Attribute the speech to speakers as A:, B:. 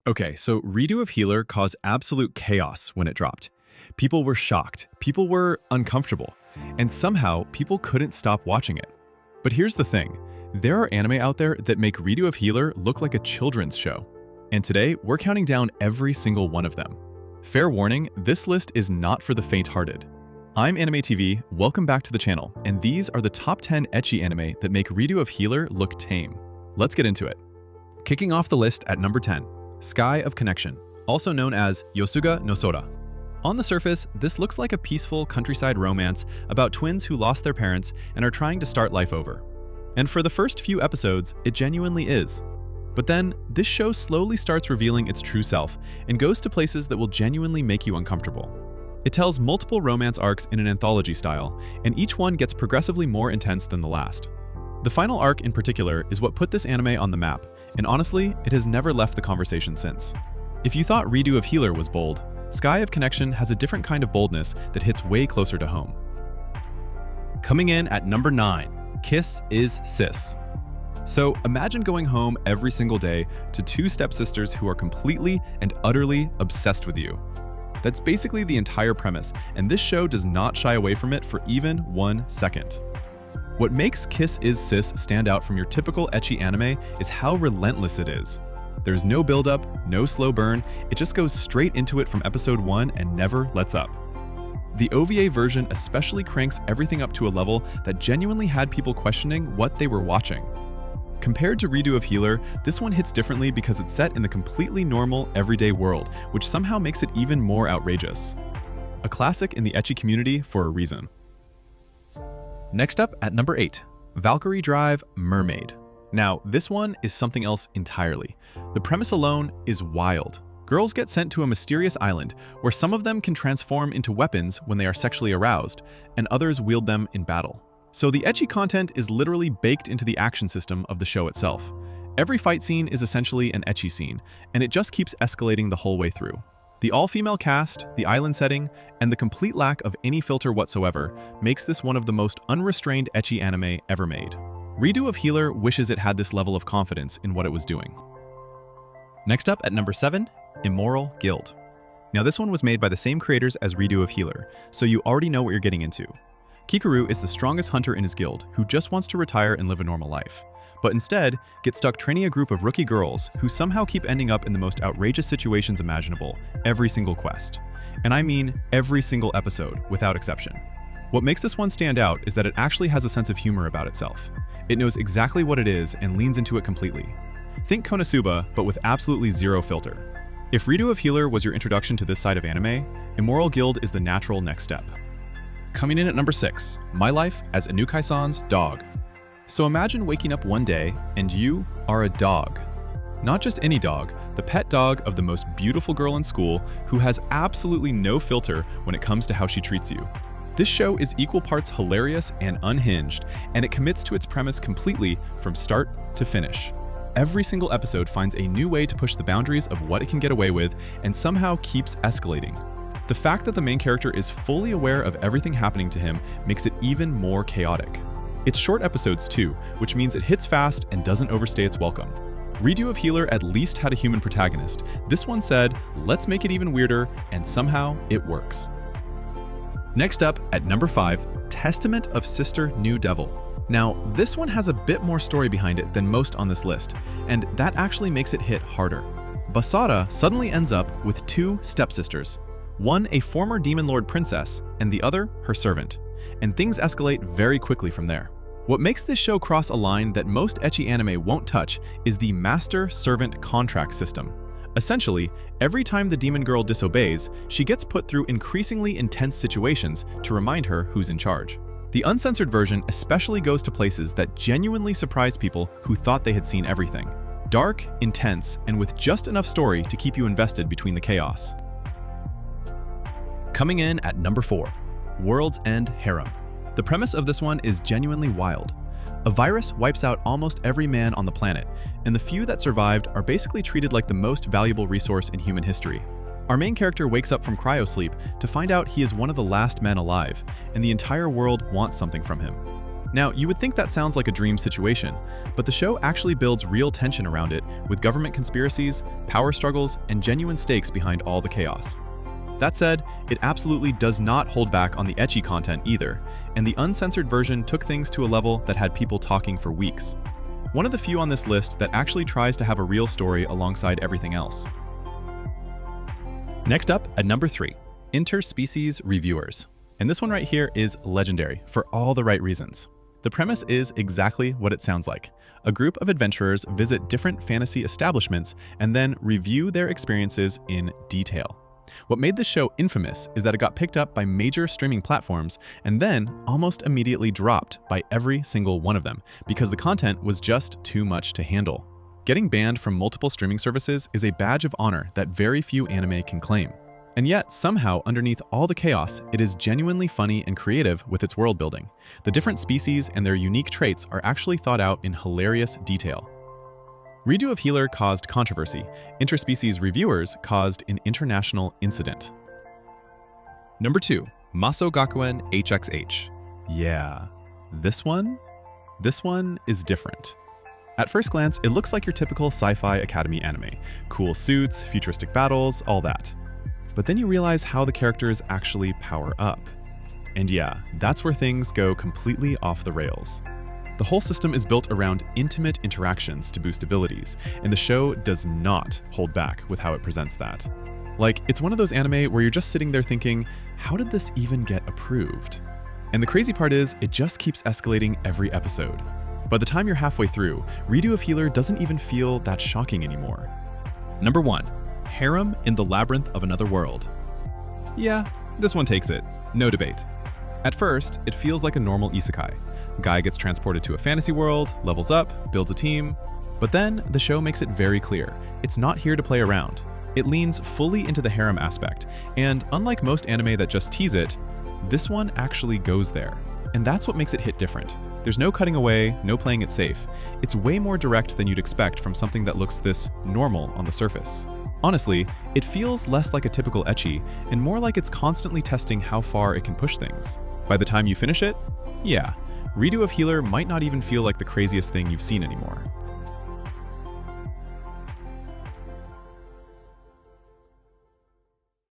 A: Okay, so Redo of Healer caused absolute chaos when it dropped. People were shocked, people were uncomfortable, and somehow people couldn't stop watching it. But here's the thing, there are anime out there that make Redo of Healer look like a children's show. And today, we're counting down every single one of them. Fair warning, this list is not for the faint-hearted. I'm Anime TV, welcome back to the channel, and these are the top 10 ecchi anime that make Redo of Healer look tame. Let's get into it. Kicking off the list at number 10. Sky of Connection, also known as Yosuga no Sora. On the surface, this looks like a peaceful countryside romance about twins who lost their parents and are trying to start life over. And for the first few episodes, it genuinely is. But then, this show slowly starts revealing its true self and goes to places that will genuinely make you uncomfortable. It tells multiple romance arcs in an anthology style, and each one gets progressively more intense than the last. The final arc in particular is what put this anime on the map, and honestly, it has never left the conversation since. If you thought Redo of Healer was bold, Sky of Connection has a different kind of boldness that hits way closer to home. Coming in at number 9, Kiss is Sis. So imagine going home every single day to two stepsisters who are completely and utterly obsessed with you. That's basically the entire premise, and this show does not shy away from it for even 1 second. What makes Kiss is Sis stand out from your typical ecchi anime is how relentless it is. There's no build-up, no slow burn, it just goes straight into it from episode 1 and never lets up. The OVA version especially cranks everything up to a level that genuinely had people questioning what they were watching. Compared to Redo of Healer, this one hits differently because it's set in the completely normal, everyday world, which somehow makes it even more outrageous. A classic in the ecchi community for a reason. Next up at number 8, Valkyrie Drive Mermaid. Now, this one is something else entirely. The premise alone is wild. Girls get sent to a mysterious island where some of them can transform into weapons when they are sexually aroused, and others wield them in battle. So the ecchi content is literally baked into the action system of the show itself. Every fight scene is essentially an ecchi scene, and it just keeps escalating the whole way through. The all-female cast, the island setting, and the complete lack of any filter whatsoever makes this one of the most unrestrained ecchi anime ever made. Redo of Healer wishes it had this level of confidence in what it was doing. Next up at number 7, Immoral Guild. Now this one was made by the same creators as Redo of Healer, so you already know what you're getting into. Kikaru is the strongest hunter in his guild who just wants to retire and live a normal life, but instead gets stuck training a group of rookie girls who somehow keep ending up in the most outrageous situations imaginable every single quest. And I mean every single episode, without exception. What makes this one stand out is that it actually has a sense of humor about itself. It knows exactly what it is and leans into it completely. Think Konosuba, but with absolutely zero filter. If Redo of Healer was your introduction to this side of anime, Immoral Guild is the natural next step. Coming in at number 6, My Life as Inukai-san's Dog. So imagine waking up one day and you are a dog. Not just any dog, the pet dog of the most beautiful girl in school who has absolutely no filter when it comes to how she treats you. This show is equal parts hilarious and unhinged, and it commits to its premise completely from start to finish. Every single episode finds a new way to push the boundaries of what it can get away with and somehow keeps escalating. The fact that the main character is fully aware of everything happening to him makes it even more chaotic. It's short episodes too, which means it hits fast and doesn't overstay its welcome. Redo of Healer at least had a human protagonist. This one said, let's make it even weirder, and somehow it works. Next up at number 5, Testament of Sister New Devil. Now, this one has a bit more story behind it than most on this list, and that actually makes it hit harder. Basara suddenly ends up with two stepsisters. One a former demon lord princess, and the other her servant. And things escalate very quickly from there. What makes this show cross a line that most ecchi anime won't touch is the master-servant contract system. Essentially, every time the demon girl disobeys, she gets put through increasingly intense situations to remind her who's in charge. The uncensored version especially goes to places that genuinely surprise people who thought they had seen everything. Dark, intense, and with just enough story to keep you invested between the chaos. Coming in at number 4, World's End Harem. The premise of this one is genuinely wild. A virus wipes out almost every man on the planet, and the few that survived are basically treated like the most valuable resource in human history. Our main character wakes up from cryosleep to find out he is one of the last men alive, and the entire world wants something from him. Now, you would think that sounds like a dream situation, but the show actually builds real tension around it with government conspiracies, power struggles, and genuine stakes behind all the chaos. That said, it absolutely does not hold back on the ecchi content either, and the uncensored version took things to a level that had people talking for weeks. One of the few on this list that actually tries to have a real story alongside everything else. Next up, at number 3, interspecies reviewers. And this one right here is legendary for all the right reasons. The premise is exactly what it sounds like. A group of adventurers visit different fantasy establishments and then review their experiences in detail. What made this show infamous is that it got picked up by major streaming platforms and then almost immediately dropped by every single one of them because the content was just too much to handle. Getting banned from multiple streaming services is a badge of honor that very few anime can claim. And yet, somehow, underneath all the chaos, it is genuinely funny and creative with its world building. The different species and their unique traits are actually thought out in hilarious detail. Redo of Healer caused controversy. Interspecies reviewers caused an international incident. Number 2, Maso Gakuen HXH. Yeah, this one is different. At first glance, it looks like your typical sci-fi academy anime. Cool suits, futuristic battles, all that. But then you realize how the characters actually power up. And yeah, that's where things go completely off the rails. The whole system is built around intimate interactions to boost abilities, and the show does not hold back with how it presents that. Like, it's one of those anime where you're just sitting there thinking, how did this even get approved? And the crazy part is, it just keeps escalating every episode. By the time you're halfway through, Redo of Healer doesn't even feel that shocking anymore. Number 1, Harem in the Labyrinth of Another World. Yeah, this one takes it, no debate. At first, it feels like a normal isekai. Guy gets transported to a fantasy world, levels up, builds a team. But then, the show makes it very clear, it's not here to play around. It leans fully into the harem aspect, and unlike most anime that just tease it, this one actually goes there. And that's what makes it hit different. There's no cutting away, no playing it safe. It's way more direct than you'd expect from something that looks this normal on the surface. Honestly, it feels less like a typical ecchi, and more like it's constantly testing how far it can push things. By the time you finish it, yeah, Redo of Healer might not even feel like the craziest thing you've seen anymore.